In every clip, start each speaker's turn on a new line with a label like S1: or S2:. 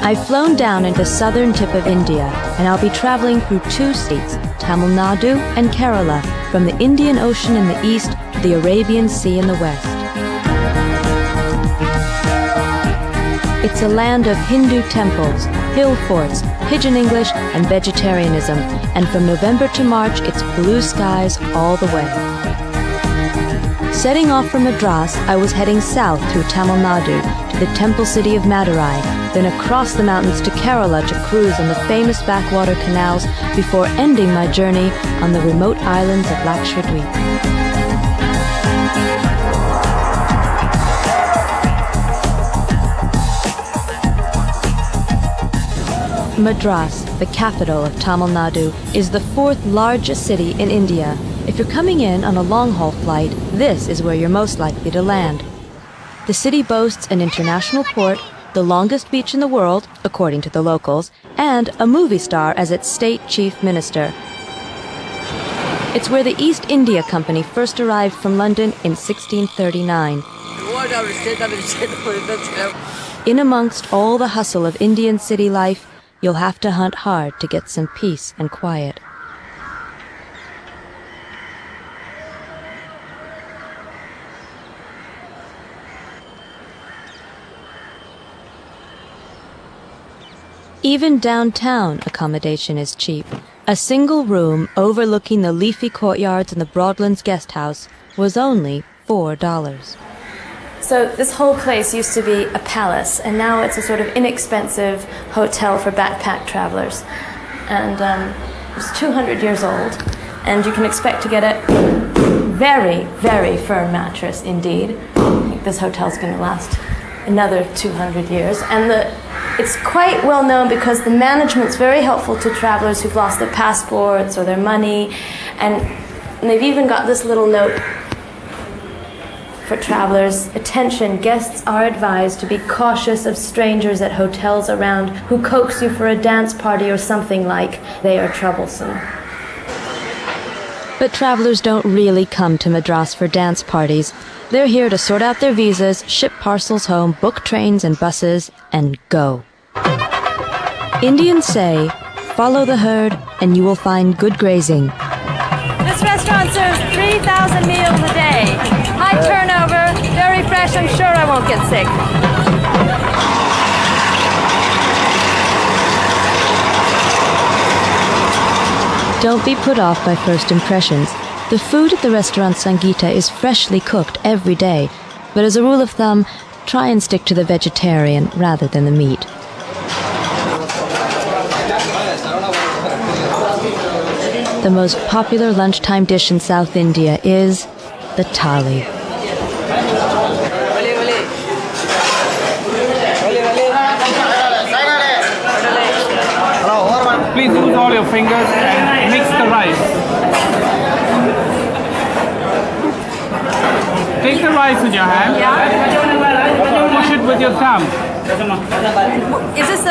S1: I've flown down into the southern tip of India, and I'll be traveling through two states, Tamil Nadu and Kerala, from the Indian Ocean in the east to the Arabian Sea in the west. It's a land of Hindu temples, hill forts, pidgin English, and vegetarianism, and from November to March, it's blue skies all the way. Setting off from Madras, I was heading south through Tamil Nadu to the temple city of Madurai, then across the mountains to Kerala to cruise on the famous backwater canals before ending my journey on the remote islands of Lakshadweep. Madras, the capital of Tamil Nadu, is the fourth largest city in India. If you're coming in on a long-haul flight, this is where you're most likely to land. The city boasts an international port, the longest beach in the world, according to the locals, and a movie star as its state chief minister. It's where the East India Company first arrived from London in 1639. In amongst all the hustle of Indian city life, you'll have to hunt hard to get some peace and quiet. Even downtown, accommodation is cheap. A single room overlooking the leafy courtyards in the Broadlands guest house was only $4.
S2: So this whole place used to be a palace, and now it's a sort of inexpensive hotel for backpack travelers. And it's 200 years old, and you can expect to get a very, very firm mattress indeed. I think this hotel's going to last another 200 years. And it's quite well known because the management's very helpful to travelers who've lost their passports or their money, and they've even got this little note for travelers. Attention, guests are advised to be cautious of strangers at hotels around who coax you for a dance party or something like they are troublesome.
S1: But travelers don't really come to Madras for dance parties. They're here to sort out their visas, ship parcels home, book trains and buses, and go. Indians say, follow the herd and you will find good grazing.
S2: This restaurant serves 3,000 meals a day. High turnover, very fresh. I'm sure I won't get sick.
S1: Don't be put off by first impressions. The food at the restaurant Sangeeta is freshly cooked every day, but as a rule of thumb, try and stick to the vegetarian rather than the meat. The most popular lunchtime dish in South India is the thali.
S3: Please use all your fingers and mix the rice. Take the rice in your hand. Yeah. Push it with your thumb.
S2: Is this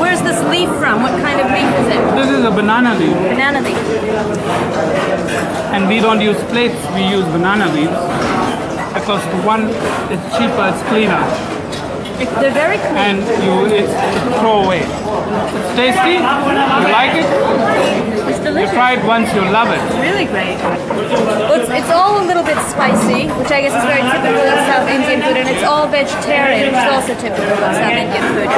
S2: where's this leaf from? What kind of leaf is it?
S3: This is a banana leaf.
S2: Banana leaf.
S3: And we don't use plates, we use banana leaves. Because one, it's cheaper, it's cleaner.
S2: They're very clean.
S3: And it's throw away. It's tasty. You like it?
S2: It's delicious.
S3: You try it once, you'll love it.
S2: It's really great. Well, it's all a little bit spicy, which I guess is very typical of South Indian food, and it's all vegetarian, which is also typical of South Indian food.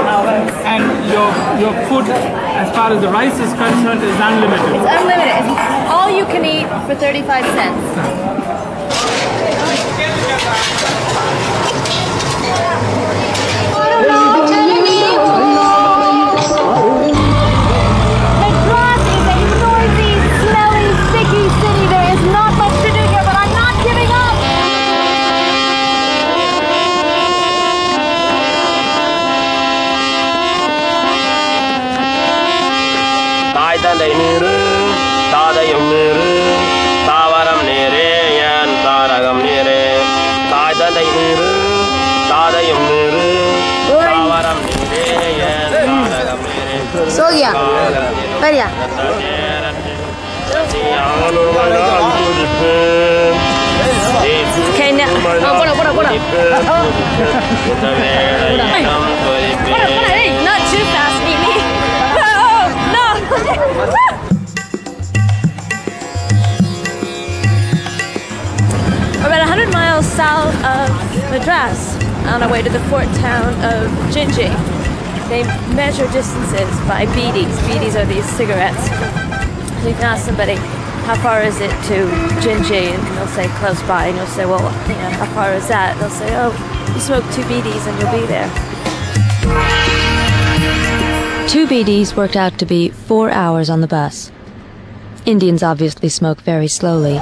S3: And your food, as far as the rice is concerned, is unlimited.
S2: It's unlimited. It's all you can eat for 35 cents.
S4: Long time सो गया बढ़िया
S2: Okay, now. Hey, not too fast, Mimi. No. We're about 100 miles south of Madras on our way to the fort town of Ginji. They measure distances by beedies. Beedies are these cigarettes. So you can ask somebody, how far is it to Ginji? And they'll say close by. And you'll say, well, how far is that? And they'll say, oh, you smoke 2 beedies and you'll be there.
S1: 2 beedies worked out to be 4 hours on the bus. Indians obviously smoke very slowly.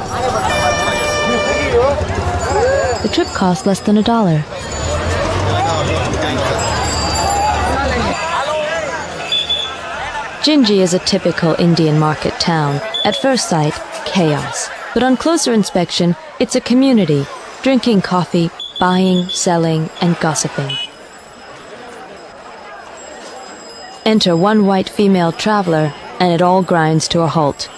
S1: The trip cost less than $1. Ginji is a typical Indian market town. At first sight, chaos. But on closer inspection, it's a community, drinking coffee, buying, selling, and gossiping. Enter one white female traveler, and it all grinds to a halt.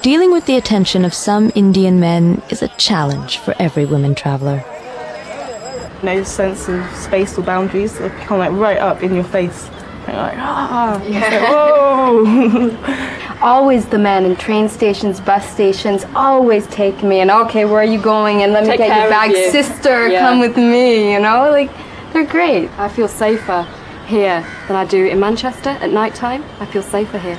S1: Dealing with the attention of some Indian men is a challenge for every woman traveler.
S5: No sense of space or boundaries. They come like right up in your face. And you're like, whoa.
S4: Always the men in train stations, bus stations, always take me and okay, where are you going? And let me get your bag, sister, come with me, like they're great. I feel safer here than I do in Manchester at night time. I feel safer here.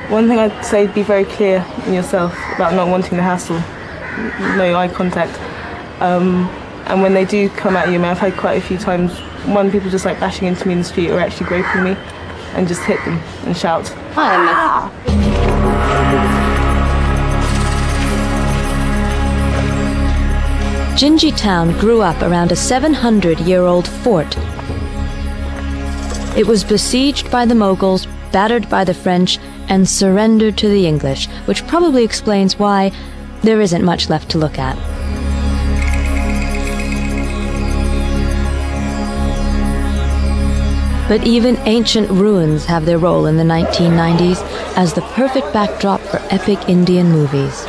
S5: One thing I'd say, be very clear in yourself about not wanting the hassle. No eye contact. And when they do come at you, I've had quite a few times, people just like bashing into me in the street or actually groping me and just hit them and shout.
S4: Ah.
S1: Ginji town grew up around a 700-year-old fort. It was besieged by the Mughals, battered by the French, and surrendered to the English, which probably explains why there isn't much left to look at. But even ancient ruins have their role in the 1990s as the perfect backdrop for epic Indian movies.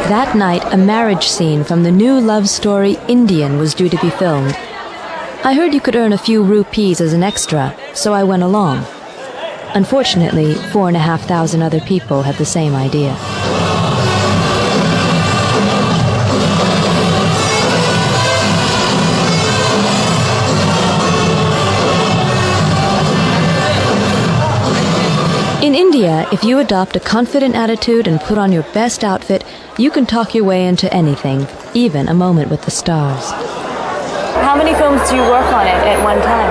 S1: That night, a marriage scene from the new love story Indian was due to be filmed. I heard you could earn a few rupees as an extra, so I went along. Unfortunately, 4,500 other people had the same idea. In India, if you adopt a confident attitude and put on your best outfit, you can talk your way into anything, even a moment with the stars.
S2: How many films do you work on it at one time?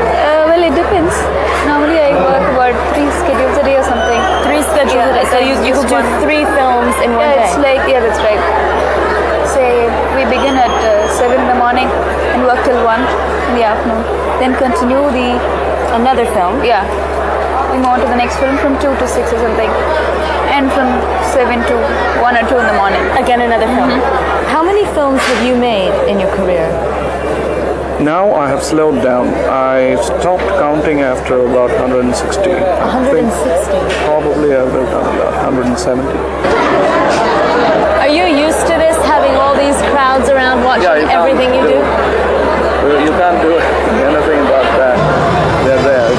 S4: Well, it depends. Normally I work about 3 schedules a day or something.
S2: 3 schedules a day. So you could do 3 films in one day?
S4: It's like, that's right. Say, we begin at 7 in the morning and work till 1 in the afternoon. Then continue
S2: another film?
S4: Yeah. We move on to the next film from 2 to 6 or something. And from 7 to 1 or 2 in the morning.
S2: Again, another film. Mm-hmm. How many films have you made in your career?
S6: Now I have slowed down. I stopped counting after about 160.
S2: 160?
S6: Probably I would have done about 170.
S2: Are you used to this, having all these crowds around watching everything you do?
S6: You can't do anything about that. They're there.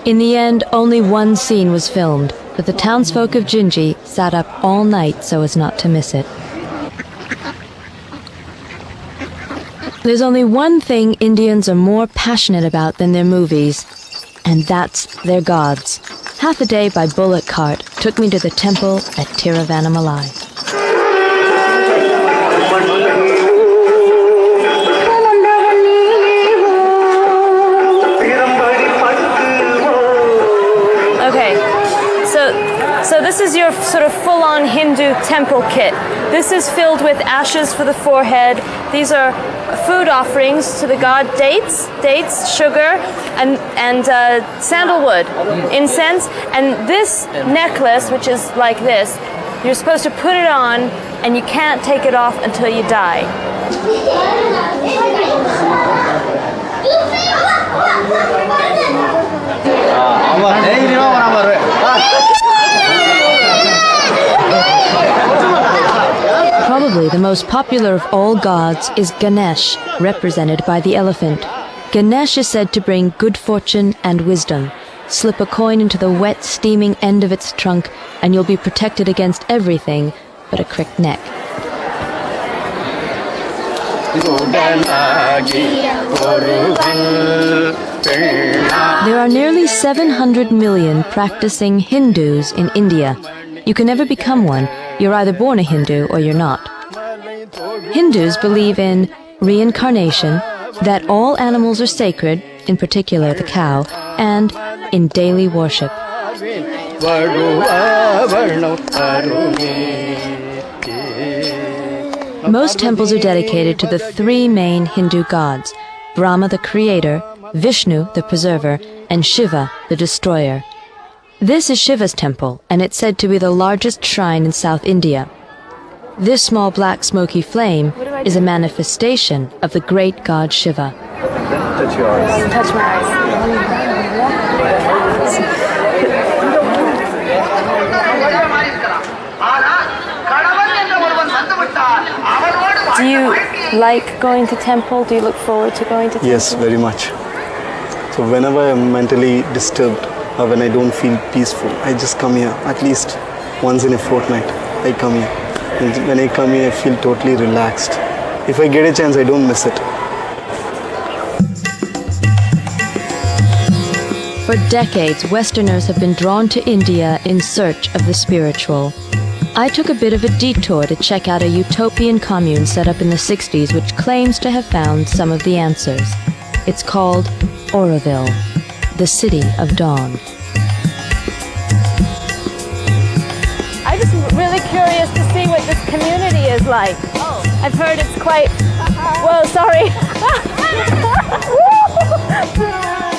S1: In the end, only one scene was filmed, but the townsfolk of Ginji sat up all night so as not to miss it. There's only one thing Indians are more passionate about than their movies, and that's their gods. Half a day by bullock cart took me to the temple at Tiruvannamalai.
S2: So this is your sort of full-on Hindu temple kit. This is filled with ashes for the forehead. These are food offerings to the god, dates, sugar, and sandalwood, incense. And this necklace, which is like this, you're supposed to put it on, and you can't take it off until you die.
S1: Probably the most popular of all gods is Ganesh, represented by the elephant. Ganesh is said to bring good fortune and wisdom. Slip a coin into the wet, steaming end of its trunk, and you'll be protected against everything but a cricked neck. There are nearly 700 million practicing Hindus in India. You can never become one. You're either born a Hindu or you're not. Hindus believe in reincarnation, that all animals are sacred, in particular the cow, and in daily worship. Most temples are dedicated to the three main Hindu gods: Brahma, the creator, Vishnu, the preserver, and Shiva, the destroyer. This is Shiva's temple, and it's said to be the largest shrine in South India. This small black smoky flame is a manifestation of the great god Shiva.
S6: Touch your eyes.
S2: Touch my eyes. Do you like going to temple? Do you look forward to going to temple?
S7: Yes, very much. So whenever I'm mentally disturbed or when I don't feel peaceful, I just come here. At least once in a fortnight, I come here. And when I come here, I feel totally relaxed. If I get a chance, I don't miss it.
S1: For decades, Westerners have been drawn to India in search of the spiritual. I took a bit of a detour to check out a utopian commune set up in the 60s which claims to have found some of the answers. It's called Auroville, the city of dawn.
S2: I'm just really curious to see what this community is like. I've heard it's quite... Whoa, sorry.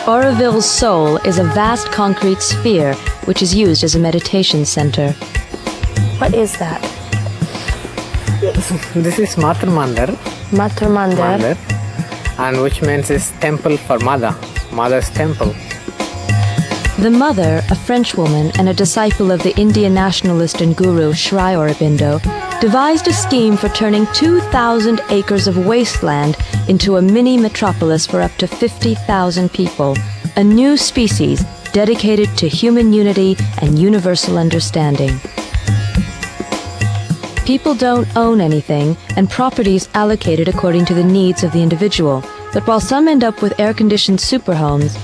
S1: Auroville's soul is a vast concrete sphere which is used as a meditation center.
S2: What is that?
S8: This is Matar Mandir.
S2: Matar Mandir.
S8: And which means is temple for mother, mother's temple.
S1: The mother, a French woman and a disciple of the Indian nationalist and guru Sri Aurobindo, devised a scheme for turning 2,000 acres of wasteland into a mini metropolis for up to 50,000 people, a new species dedicated to human unity and universal understanding. People don't own anything, and property is allocated according to the needs of the individual. But while some end up with air-conditioned superhomes,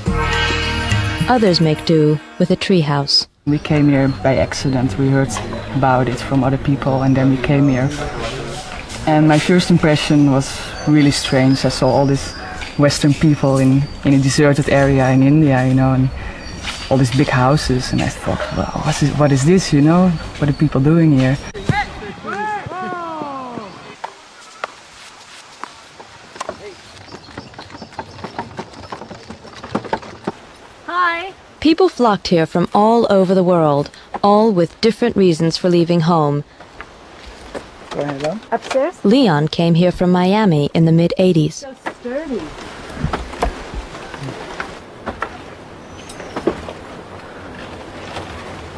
S1: others make do with a treehouse.
S9: We came here by accident. We heard about it from other people, and then we came here. And my first impression was really strange. I saw all these Western people in a deserted area in India, you know, and all these big houses. And I thought, well, what is this, you know? What are people doing here?
S1: People flocked here from all over the world, all with different reasons for leaving home.
S9: Go ahead, love.
S2: Upstairs?
S1: Leon came here from Miami in the mid-'80s.
S2: So sturdy.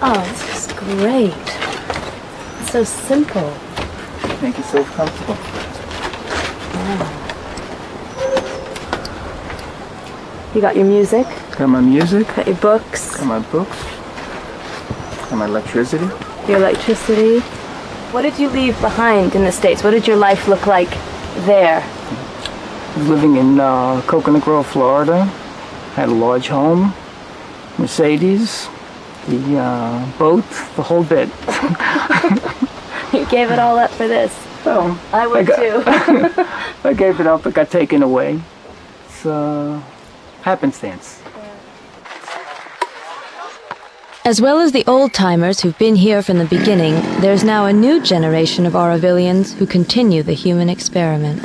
S2: Oh, it's just great. It's so simple.
S9: Make yourself comfortable.
S2: You got your music?
S9: Got my music.
S2: Got your books?
S9: Got my books. Got my electricity.
S2: Your electricity? What did you leave behind in the States? What did your life look like there?
S9: I was living in Coconut Grove, Florida. Had a large home, Mercedes, the boat, the whole bit.
S2: You gave it all up for this.
S9: Well,
S2: I would too.
S9: I gave it up. It got taken away. It's happenstance.
S1: As well as the old-timers who've been here from the beginning, there's now a new generation of Aurovilians who continue the human experiment.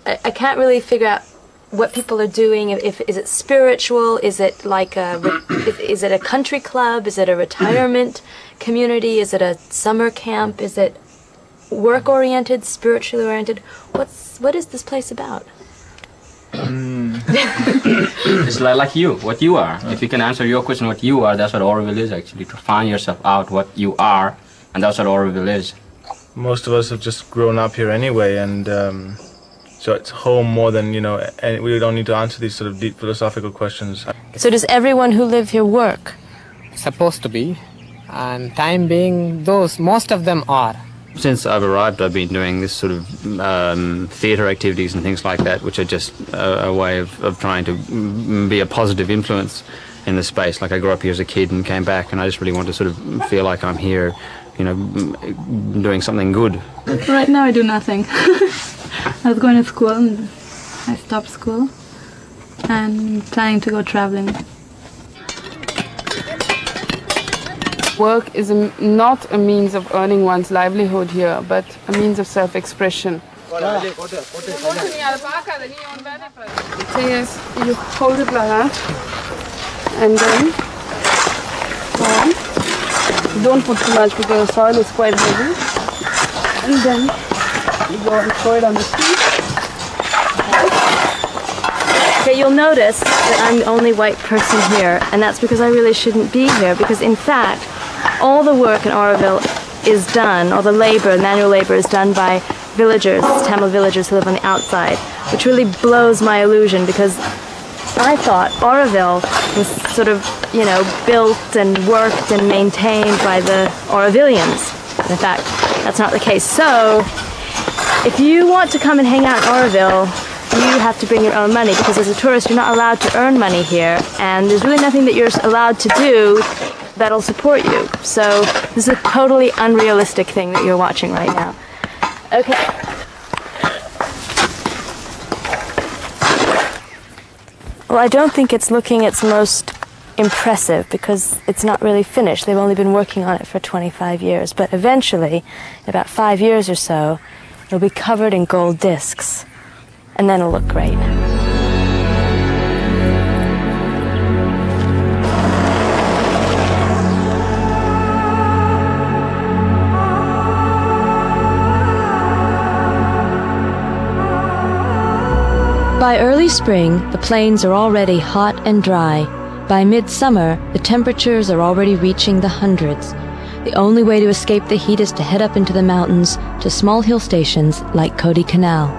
S1: I can't really figure out what people are doing. Is it spiritual? Is it like is it a country club? Is it a retirement community? Is it a summer camp? Is it work-oriented, spiritually oriented? What is this place about?
S10: It's like you, what you are. If you can answer your question, what you are, that's what Auroville is actually. To find yourself out, what you are, and that's what Auroville is.
S11: Most of us have just grown up here anyway, and so it's home more than, and we don't need to answer these sort of deep philosophical questions.
S2: So does everyone who live here work?
S8: Supposed to be, and time being, most of them are.
S10: Since I've arrived, I've been doing this sort of theatre activities and things like that, which are just a way of trying to be a positive influence in the space. Like I grew up here as a kid and came back, and I just really want to sort of feel like I'm here, doing something good.
S12: Right now I do nothing. I was going to school and I stopped school and planning to go traveling.
S13: Work is not a means of earning one's livelihood here, but a means of self-expression. The thing is, you hold it like that, and then don't put too much because the soil is quite heavy, and then you go and throw it on the street.
S2: Okay, you'll notice that I'm the only white person here, and that's because I really shouldn't be here, because in fact, all the work in Auroville is done, all the labor, manual labor is done by villagers, Tamil villagers who live on the outside, which really blows my illusion, because I thought Auroville was sort of, built and worked and maintained by the Aurovillians. In fact, that's not the case. So, if you want to come and hang out in Auroville, you have to bring your own money, because as a tourist you're not allowed to earn money here, and there's really nothing that you're allowed to do that'll support you. So this is a totally unrealistic thing that you're watching right now. Okay. Well, I don't think it's looking its most impressive because it's not really finished. They've only been working on it for 25 years, but eventually, in about 5 years or so, it'll be covered in gold discs, and then it'll look great.
S1: By early spring, the plains are already hot and dry. By midsummer, the temperatures are already reaching the hundreds. The only way to escape the heat is to head up into the mountains to small hill stations like Kodi Canal.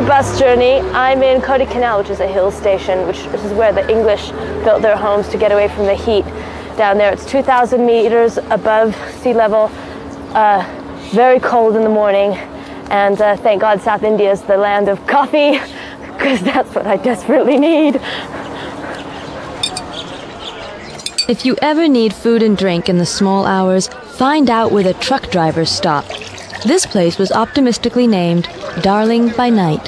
S2: Bus journey. I'm in Kodi Canal, which is a hill station, this is where the English built their homes to get away from the heat down there. It's 2,000 meters above sea level, very cold in the morning, and thank God South India is the land of coffee, because that's what I desperately need.
S1: If you ever need food and drink in the small hours, find out where the truck drivers stop. This place was optimistically named Darling by Night.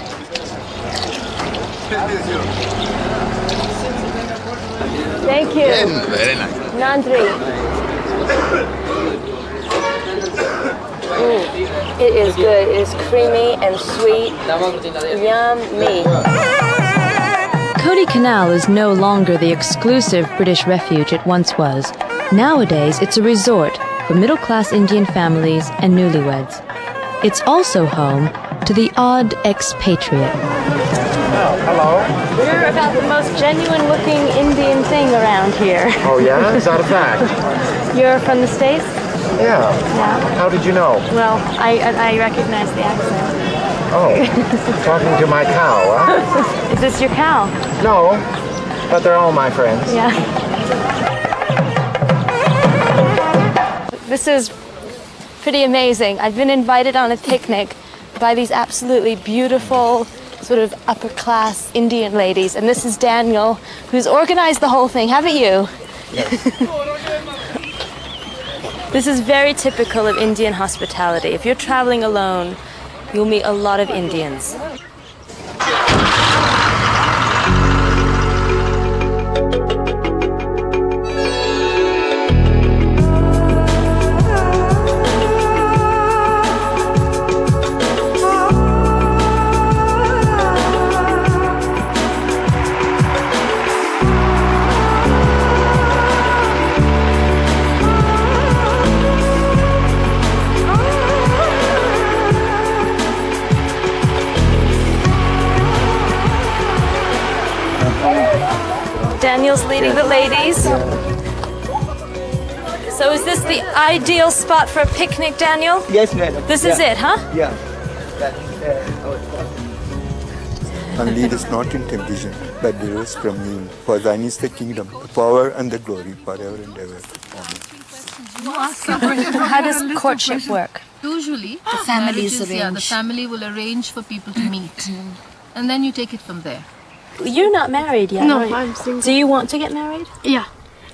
S2: Thank you.
S14: Very nice.
S2: Nandri. It is good. It is creamy and sweet. Yummy.
S1: Kodi Canal is no longer the exclusive British refuge it once was. Nowadays, it's a resort for middle-class Indian families and newlyweds. It's also home to the odd expatriate.
S14: Oh, hello.
S2: You're about the most genuine-looking Indian thing around here.
S14: Oh, yeah? Is that a fact?
S2: You're from the States?
S14: Yeah.
S2: Yeah.
S14: How did you know?
S2: Well, I recognize the accent.
S14: Oh, talking to my cow, huh?
S2: Is this your cow?
S14: No, but they're all my friends.
S2: Yeah. This is pretty amazing. I've been invited on a picnic by these absolutely beautiful, sort of upper-class Indian ladies, and this is Daniel, who's organized the whole thing, haven't you? Yes. This is very typical of Indian hospitality. If you're traveling alone, you'll meet a lot of Indians. Daniel's leading the ladies. So is this the ideal spot for a picnic, Daniel?
S15: Yes, madam.
S2: This is it, huh?
S15: Yeah.
S16: And lead us not in temptation, but deliver us from evil. For thine is the kingdom, the power, and the glory, forever and ever. Amen.
S2: How does courtship work?
S17: Usually,
S18: The family is
S17: marriages,
S18: arranged.
S17: the family will arrange for people to meet, and then you take it from there.
S2: You're not married yet,
S17: No,
S2: are you?
S17: I'm single.
S2: Do you want to get married?
S17: Yeah.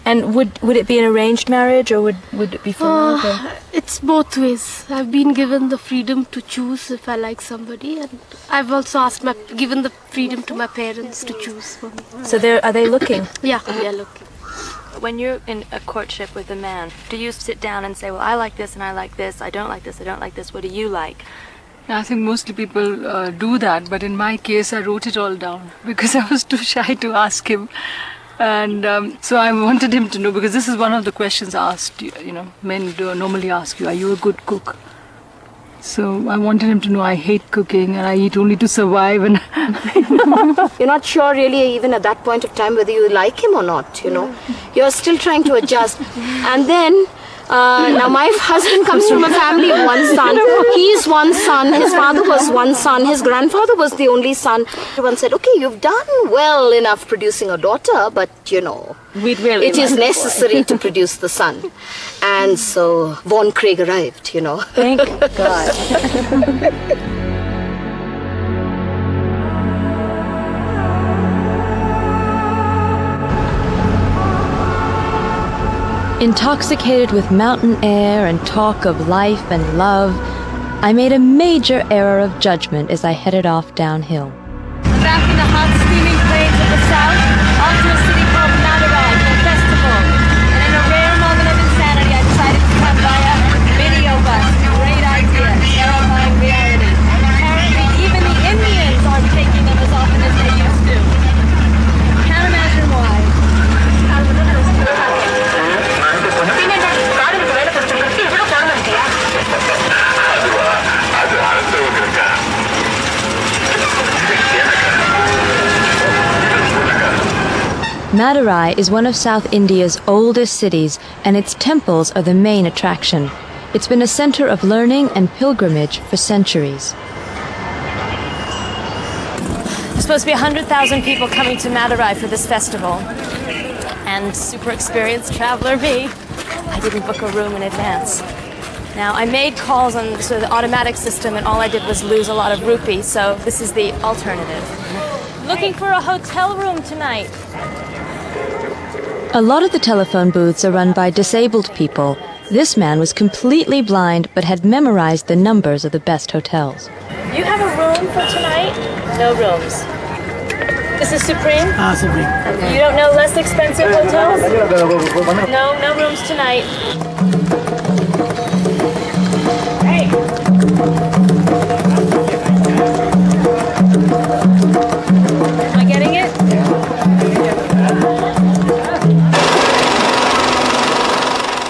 S2: And would it be an arranged marriage, or would it be for love? or-
S17: It's both ways. I've been given the freedom to choose if I like somebody, and I've also given the freedom to my parents to choose for me.
S2: So are they looking?
S17: Yeah, they're looking.
S2: When you're in a courtship with a man, do you sit down and say, well, I like this and I like this, I don't like this, I don't like this, what do you like?
S9: I think mostly people do that, but in my case I wrote it all down because I was too shy to ask him. And so I wanted him to know, because this is one of the questions asked, men do normally ask you, are you a good cook? So I wanted him to know I hate cooking and I eat only to survive. And
S18: You're not sure really even at that point of time whether you like him or not, You're still trying to adjust. And then, now my husband comes from a family of one son. He's one son. His father was one son. His grandfather was the only son. Everyone said, okay, you've done well enough producing a daughter, but it is necessary to produce the son. And so Vaughan Craig arrived,
S2: Thank God.
S1: Intoxicated with mountain air and talk of life and love, I made a major error of judgment as I headed off downhill.
S2: Back in the hot, steaming plains of the south, off to a city called Madurai for a festival. And in a rare moment of insanity, I decided to come by a video bus. Great idea, terrifying reality. Apparently, even the Indians aren't taking them as often as they used to. Can't imagine why.
S1: Madurai is one of South India's oldest cities, and its temples are the main attraction. It's been a center of learning and pilgrimage for centuries.
S2: There's supposed to be 100,000 people coming to Madurai for this festival. And super experienced traveler me, I didn't book a room in advance. Now, I made calls on the automatic system, and all I did was lose a lot of rupees, so this is the alternative. Looking for a hotel room tonight.
S1: A lot of the telephone booths are run by disabled people. This man was completely blind but had memorized the numbers of the best hotels.
S2: You have a room for tonight? No rooms. This is Supreme?
S3: Supreme.
S2: Okay. You don't know less expensive hotels? No rooms tonight. Hey. Am I getting it?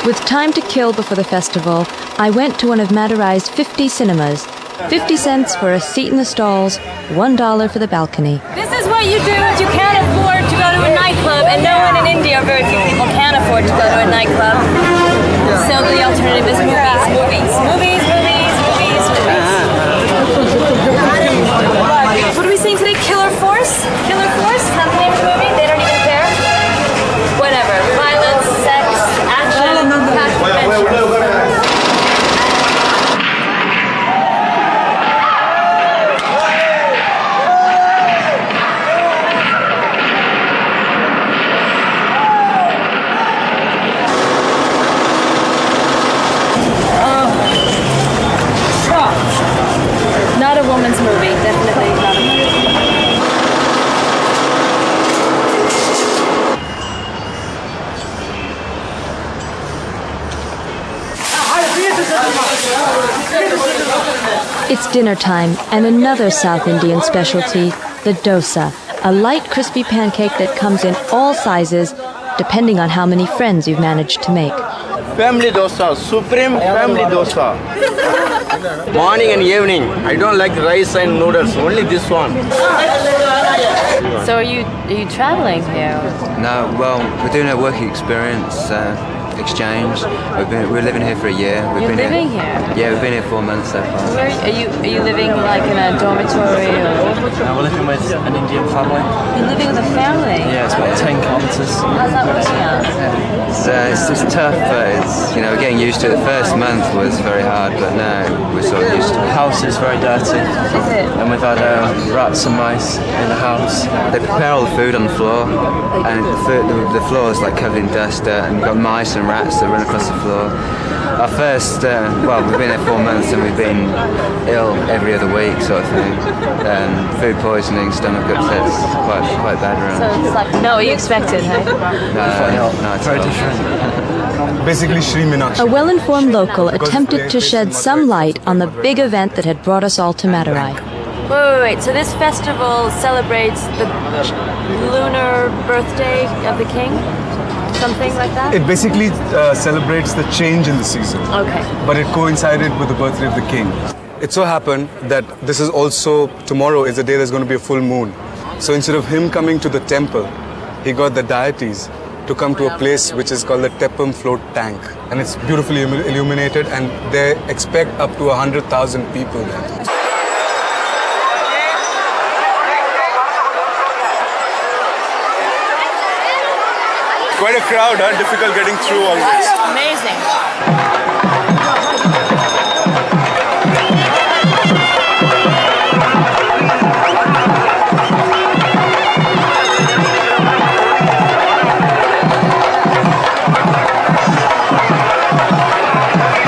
S1: With time to kill before the festival, I went to one of Madurai's 50 cinemas. 50 cents for a seat in the stalls, $1 for the balcony.
S2: This is what you do if you can't afford to go to a nightclub, and no one in India, very few people can afford to go to a nightclub. So the alternative is movies. What are we seeing today? Killer Force? Killer Force? Is that the name of the movie? They don't even care? Whatever. Violence, sex, action, passion, adventure.
S1: It's dinner time, and another South Indian specialty, the dosa, a light, crispy pancake that comes in all sizes, depending on how many friends you've managed to make.
S15: Family dosa, supreme family dosa. Morning and evening. I don't like rice and noodles, only this one.
S2: So are you traveling here?
S19: No, well, we're doing a work experience exchange. We're living here for a year.
S2: You're living here?
S19: Yeah, we've been here 4 months so far.
S2: Where are you living like in a dormitory or?
S19: No, we're living with an Indian family.
S2: You're living with a family?
S19: Yeah, it's about 10 kilometres.
S2: How's that working out?
S19: It's just tough, but it's, you know, we're getting used to it. The first month was very hard, but now we're sort of used to it. The house is very dirty.
S2: Is it?
S19: And we've had rats and mice in the house. They prepare all the food on the floor, and the floor is like covered in dust, and we've got mice and rats that run across the floor. Our first, we've been here 4 months and we've been ill every other week, sort of thing. Food poisoning, stomach upsets, quite bad around.
S2: So it's like not what you expected, hey?
S19: No, it's very different.
S7: Basically, Shri Meenakshi.
S1: A well-informed local attempted to shed some light on the big event that had brought us all to Madurai.
S2: Wait. So this festival celebrates the lunar birthday of the king? Something like that?
S7: It basically celebrates the change in the season.
S2: Okay.
S7: But it coincided with the birthday of the king. It so happened that this is also, tomorrow is the day there's going to be a full moon. So instead of him coming to the temple, he got the deities to come to a place which is called the Tepam Float Tank. And it's beautifully illuminated, and they expect up to 100,000 people there. Quite a crowd, difficult getting through all this.
S2: Amazing.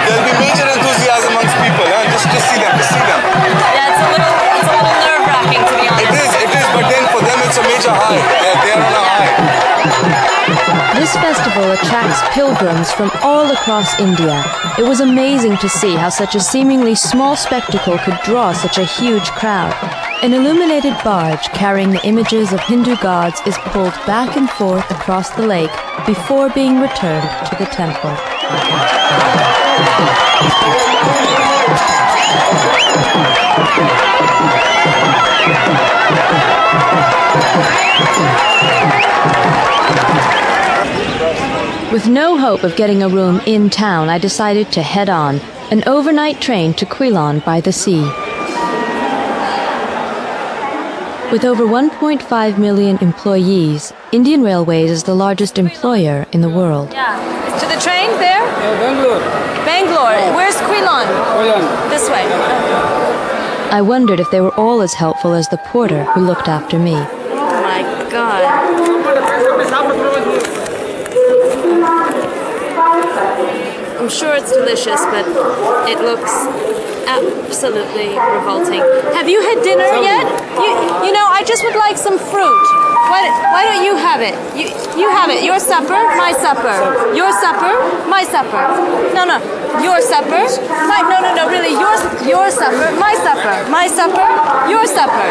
S7: There'll be major enthusiasm amongst people, just see them.
S2: Yeah, it's a little nerve-wracking, to be honest.
S7: It is, but then for them it's a major high. They're on a high.
S1: This festival attracts pilgrims from all across India. It was amazing to see how such a seemingly small spectacle could draw such a huge crowd. An illuminated barge carrying the images of Hindu gods is pulled back and forth across the lake before being returned to the temple. With no hope of getting a room in town, I decided to head on, an overnight train to Quilon by the sea. With over 1.5 million employees, Indian Railways is the largest employer in the world.
S2: Yeah. To the train there?
S3: Bangalore.
S2: Bangalore. Where's Quilon?
S3: Quilon.
S2: This way.
S1: I wondered if they were all as helpful as the porter who looked after me.
S2: Oh my God. I'm sure it's delicious, but it looks absolutely revolting. Have you had dinner yet? You know, I just would like some fruit. Why don't you have it? You have it. Your supper, my supper. Your supper, my supper. No, your supper. No, really, your supper, my supper. My supper, your supper.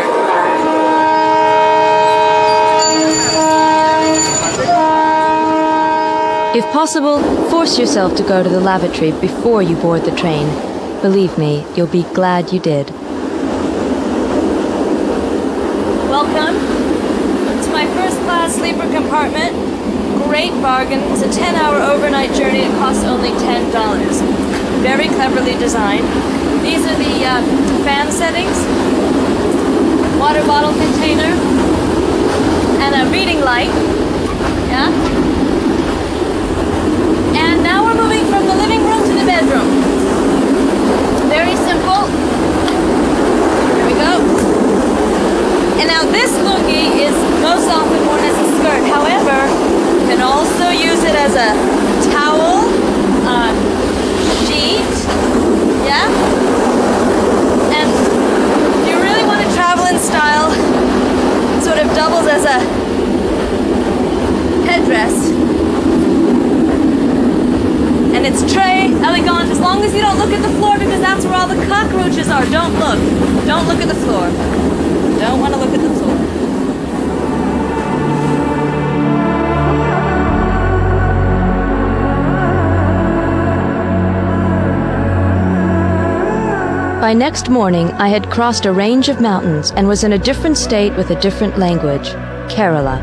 S1: If possible, force yourself to go to the lavatory before you board the train. Believe me, you'll be glad you did.
S2: Welcome to my first-class sleeper compartment. Great bargain. It's a 10-hour overnight journey. It costs only $10. Very cleverly designed. These are the fan settings, water bottle container, and a reading light. Yeah? And now we're moving from the living room to the bedroom. Very simple. Here we go. And now this lungi is most often worn as a skirt. However, you can also use it as a towel, sheet, yeah? And if you really want to travel in style, it sort of doubles as a headdress. It's très elegant, as long as you don't look at the floor, because that's where all the cockroaches are. Don't look. Don't look at the floor. Don't want to look at the floor.
S1: By next morning, I had crossed a range of mountains and was in a different state with a different language, Kerala.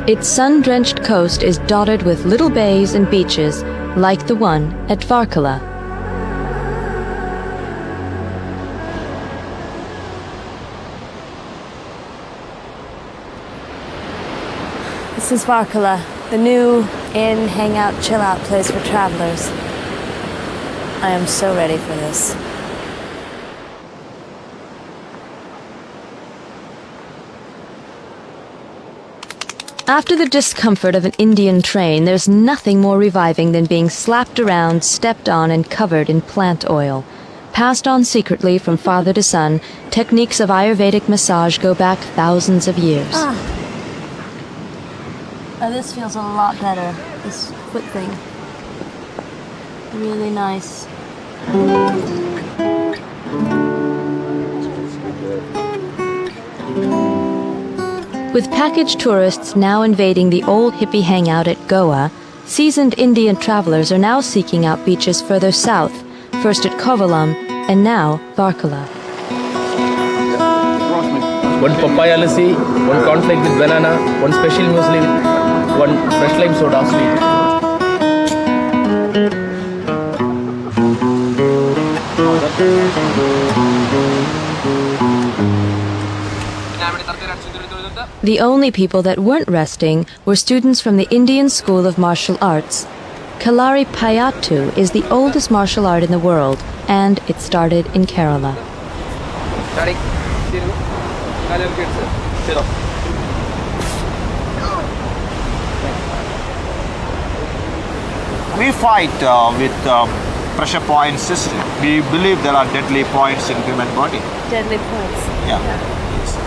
S1: Its sun-drenched coast is dotted with little bays and beaches, like the one at Varkala.
S2: This is Varkala, the new inn, hangout, chill-out place for travelers. I am so ready for this.
S1: After the discomfort of an Indian train, there's nothing more reviving than being slapped around, stepped on, and covered in plant oil. Passed on secretly from father to son, techniques of Ayurvedic massage go back thousands of years.
S2: This feels a lot better, this foot thing. Really nice.
S1: With package tourists now invading the old hippie hangout at Goa, seasoned Indian travelers are now seeking out beaches further south, first at Kovalam and now Varkala.
S20: One papaya lassi, one cornflake with banana, one special muesli, one fresh lime soda sweet.
S1: The only people that weren't resting were students from the Indian School of Martial Arts. Kalari Payattu is the oldest martial art in the world, and it started in Kerala.
S14: We fight with pressure point system. We believe there are deadly points in human body.
S2: Deadly points.
S14: Yeah. Yes.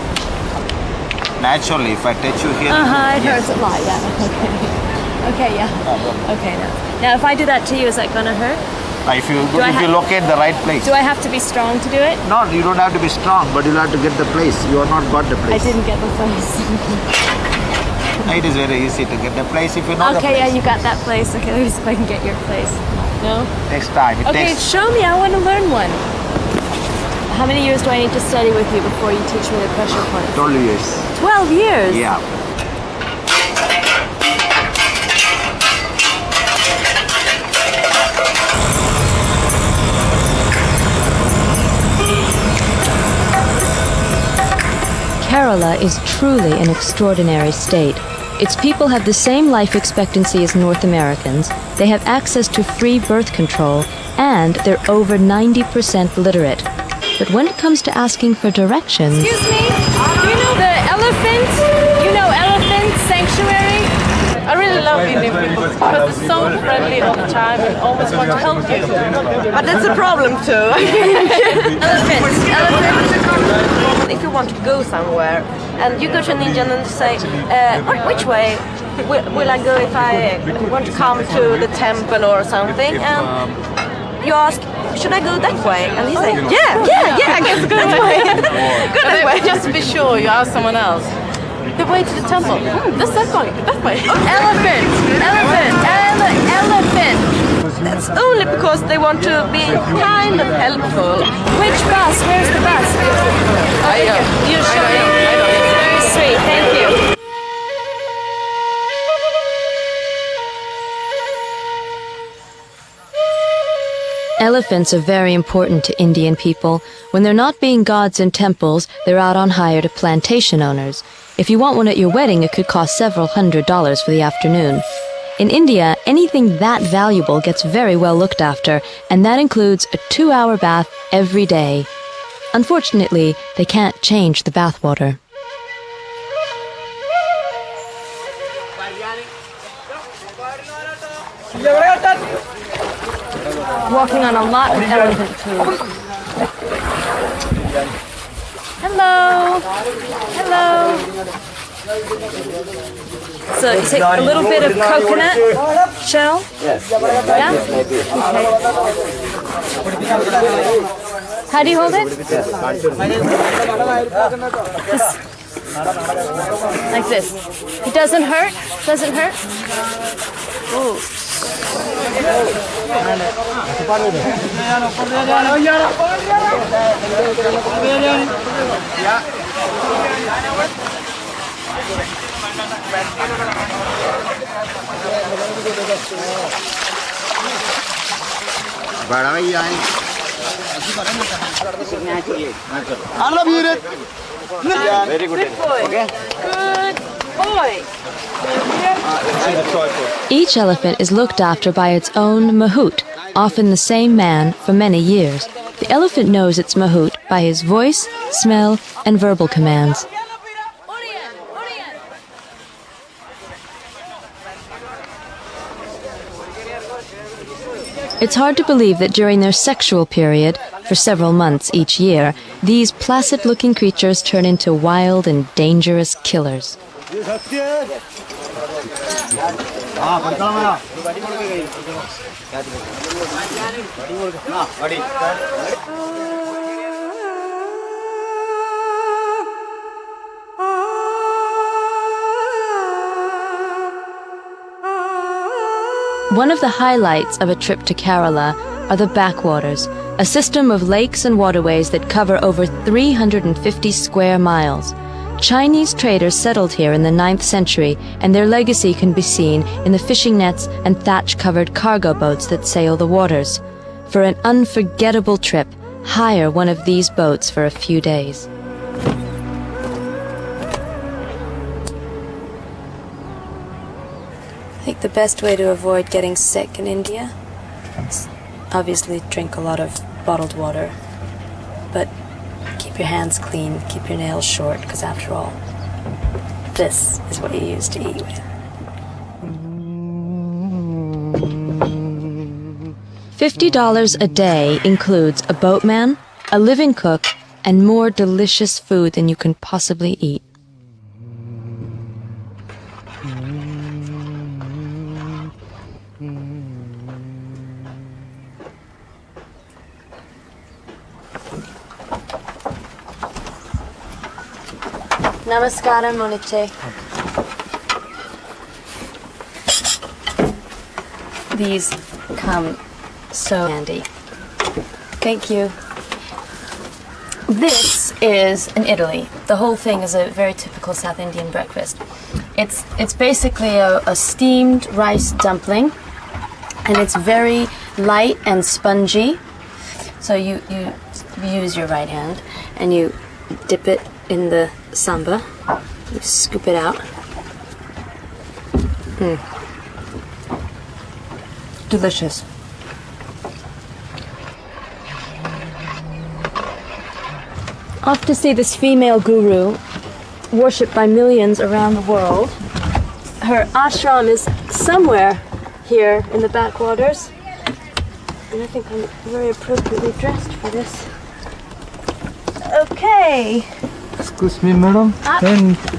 S14: Naturally, if I touch you here,
S2: It hurts a lot, yeah. Okay, yeah. Okay, now if I do that to you, is that gonna hurt?
S14: If you locate the right place.
S2: Do I have to be strong to do it?
S14: No, you don't have to be strong, but you'll have to get the place. You are not got the place.
S2: I didn't get the place.
S14: It is very easy to get the place if you know the place.
S2: Okay, yeah, you got that place. Okay, let me see if I can get your place. No?
S14: Next time.
S2: Show me. I want to learn one. How many years do I need to study with you before you teach me the pressure points?
S14: 12 years.
S2: 12 years?
S14: Yeah.
S1: Kerala is truly an extraordinary state. Its people have the same life expectancy as North Americans, they have access to free birth control, and they're over 90% literate. But when it comes to asking for directions...
S2: Excuse me, do you know the elephant? You know elephant sanctuary?
S13: I really love Indian people because they're so friendly all the time and always want to help you. But that's a problem too.
S21: Elephant. If you want to go somewhere and you go to an Indian and say, which way will I go if I want to come to the temple or something? And you ask, should I go that way? And he says, yeah, I guess go that way. Go that way.
S13: Just be sure you ask someone else. The way to the temple. That's that way. That way.
S21: Elephant. That's only because they want to be kind of helpful.
S2: Which bus? Where's the bus? You show me. Very sweet. Thank you.
S1: Elephants are very important to Indian people. When they're not being gods in temples, they're out on hire to plantation owners. If you want one at your wedding, it could cost several $100s for the afternoon. In India, anything that valuable gets very well looked after, and that includes a 2-hour bath every day. Unfortunately, they can't change the bathwater.
S2: Walking on a lot of elephant toes. Hello. So you take a little bit of coconut shell.
S15: Yes.
S2: Yeah? Okay. How do you hold it? Like this. It doesn't hurt? Doesn't hurt? Ooh.
S15: I love you, Rit.
S2: Very good. Good boy.
S15: Okay.
S2: Good boy.
S1: Each elephant is looked after by its own mahout, often the same man for many years. The elephant knows its mahout by his voice, smell, and verbal commands. It's hard to believe that during their sexual period, for several months each year, these placid-looking creatures turn into wild and dangerous killers. One of the highlights of a trip to Kerala are the backwaters, a system of lakes and waterways that cover over 350 square miles. Chinese traders settled here in the 9th century, and their legacy can be seen in the fishing nets and thatch-covered cargo boats that sail the waters. For an unforgettable trip, hire one of these boats for a few days.
S2: I think the best way to avoid getting sick in India is obviously drink a lot of bottled water, but keep your hands clean, keep your nails short, because after all, this is what you use to eat with.
S1: $50 a day includes a boatman, a living cook, and more delicious food than you can possibly eat.
S2: Namaskaram, Moniche. These come so handy. Thank you. This is in Italy. The whole thing is a very typical South Indian breakfast. It's basically a steamed rice dumpling, and it's very light and spongy. So you use your right hand and you dip it in the samba. You scoop it out. Delicious. Off to see this female guru, worshipped by millions around the world. Her ashram is somewhere here in the backwaters, and I think I'm very appropriately dressed for this. Okay.
S5: Excuse me, madam.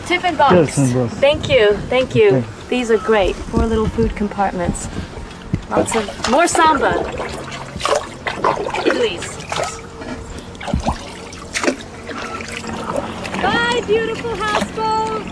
S2: Tiffin box.
S5: Yes, box.
S2: Thank you, thank you. These are great. 4 little food compartments. Lots of more samba. Idlis. Bye, beautiful houseboat.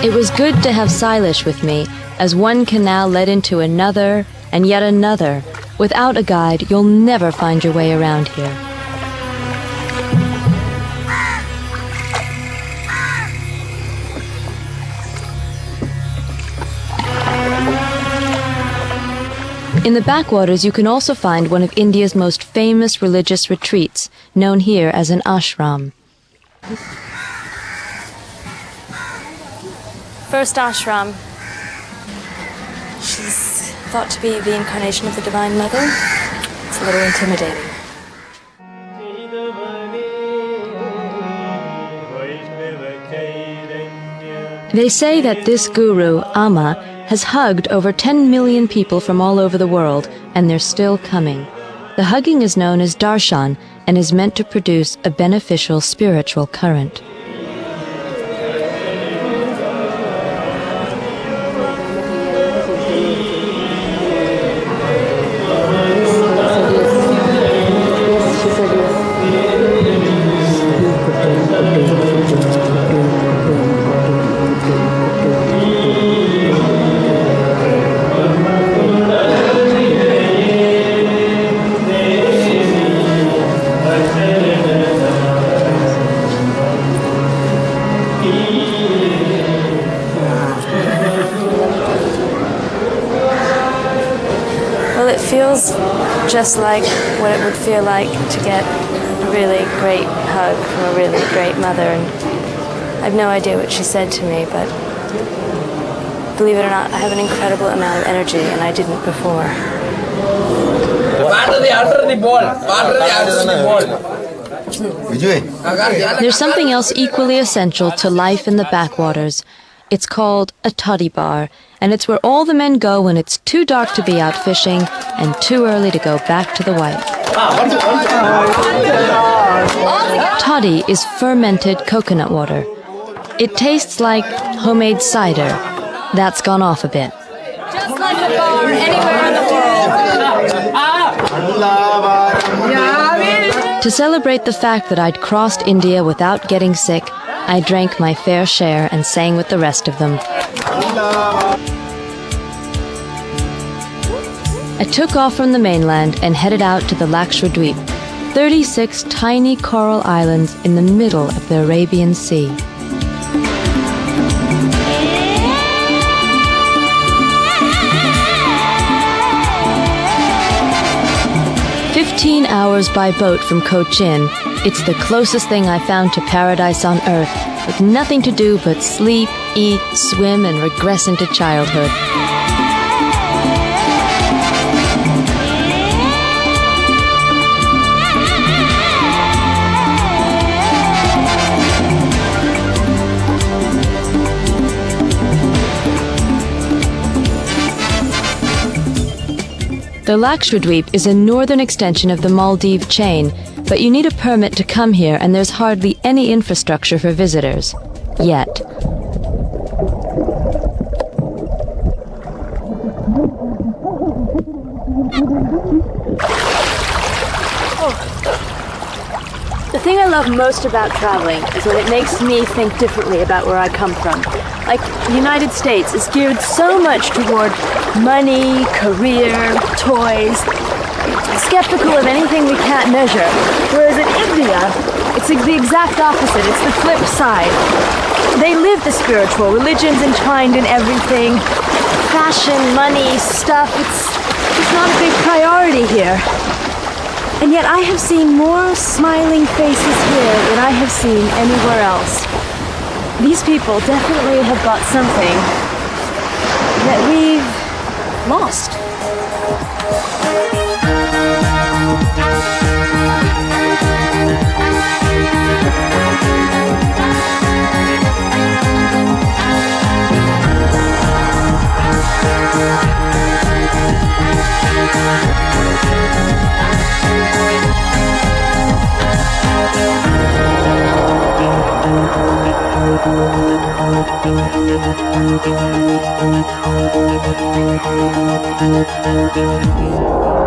S1: It was good to have Silas with me, as one canal led into another and yet another. Without a guide, you'll never find your way around here. In the backwaters, you can also find one of India's most famous religious retreats, known here as an ashram.
S2: First ashram. She's thought to be the incarnation of the Divine Mother. It's a little intimidating.
S1: They say that this guru, Amma, has hugged over 10 million people from all over the world, and they're still coming. The hugging is known as darshan and is meant to produce a beneficial spiritual current.
S2: Well, it feels just like what it would feel like to get a really great hug from a really great mother. And I have no idea what she said to me, but believe it or not, I have an incredible amount of energy, and I didn't before.
S1: There's something else equally essential to life in the backwaters. It's called a toddy bar, and it's where all the men go when it's too dark to be out fishing and too early to go back to the wife. Toddy is fermented coconut water. It tastes like homemade cider. That's gone off a bit.
S2: Just like a bar anywhere in the world.
S1: To celebrate the fact that I'd crossed India without getting sick, I drank my fair share and sang with the rest of them. I took off from the mainland and headed out to the Lakshadweep, 36 tiny coral islands in the middle of the Arabian Sea. "15 hours by boat from Cochin, it's the closest thing I found to paradise on earth, with nothing to do but sleep, eat, swim, and regress into childhood." The Lakshadweep is a northern extension of the Maldive chain, but you need a permit to come here, and there's hardly any infrastructure for visitors. Yet.
S2: The thing I love most about traveling is when it makes me think differently about where I come from. Like, the United States is geared so much toward money, career, toys, skeptical of anything we can't measure. Whereas in India, it's the exact opposite. It's the flip side. They live the spiritual. Religion's entwined in everything. Fashion, money, stuff, it's not a big priority here. And yet I have seen more smiling faces here than I have seen anywhere else. These people definitely have got something that we've lost.
S4: Thank you.